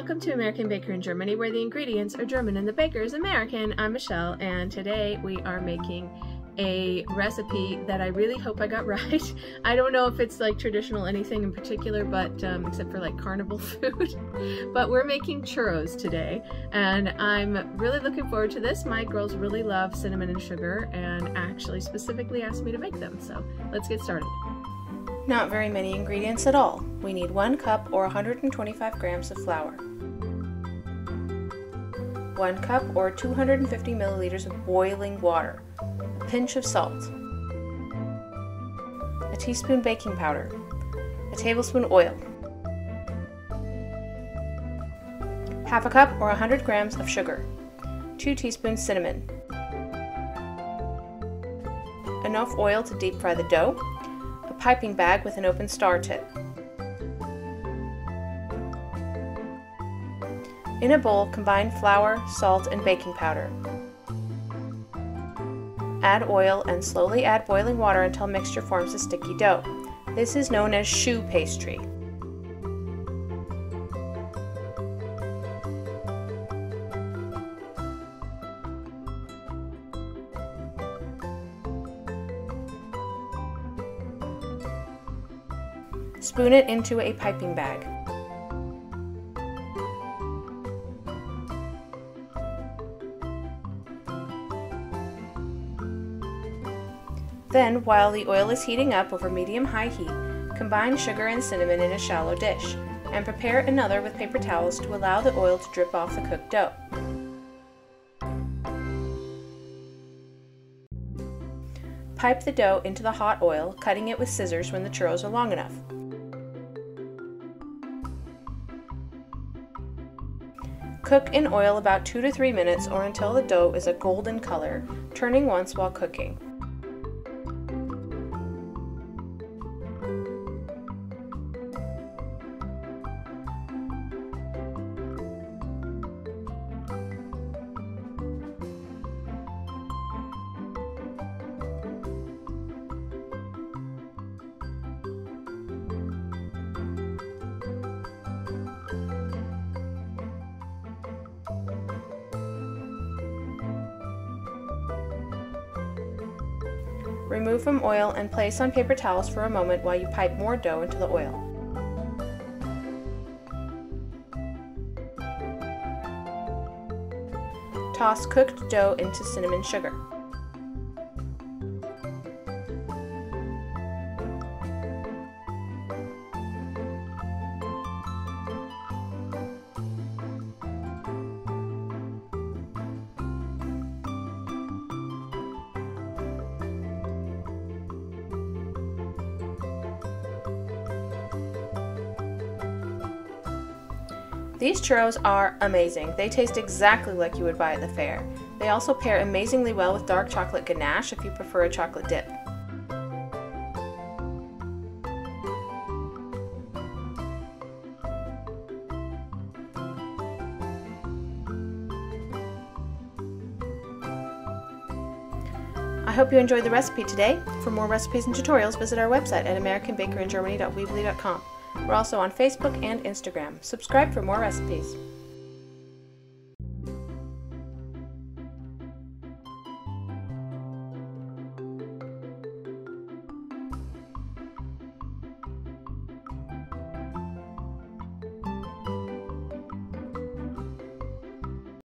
Welcome to American Baker in Germany, where the ingredients are German and the baker is American. I'm Michelle, and today we are making a recipe that I really hope I got right. I don't know if it's like traditional anything in particular, but except for like carnival food. But we're making churros today, and I'm really looking forward to this. My girls really love cinnamon and sugar, and actually specifically asked me to make them. So let's get started. Not very many ingredients at all. We need 1 cup or 125 grams of flour, 1 cup or 250 milliliters of boiling water, a pinch of salt, a teaspoon baking powder, a tablespoon oil, half a cup or 100 grams of sugar, 2 teaspoons cinnamon, enough oil to deep fry the dough, a piping bag with an open star tip. In a bowl, combine flour, salt, and baking powder. Add oil and slowly add boiling water until mixture forms a sticky dough. This is known as choux pastry. Spoon it into a piping bag. Then, while the oil is heating up over medium-high heat, combine sugar and cinnamon in a shallow dish, and prepare another with paper towels to allow the oil to drip off the cooked dough. Pipe the dough into the hot oil, cutting it with scissors when the churros are long enough. Cook in oil about 2 to 3 minutes or until the dough is a golden color, turning once while cooking. Remove from oil and place on paper towels for a moment while you pipe more dough into the oil. Toss cooked dough into cinnamon sugar. These churros are amazing. They taste exactly like you would buy at the fair. They also pair amazingly well with dark chocolate ganache if you prefer a chocolate dip. I hope you enjoyed the recipe today. For more recipes and tutorials, visit our website at americanbakeringermany.weebly.com. We're also on Facebook and Instagram. Subscribe for more recipes.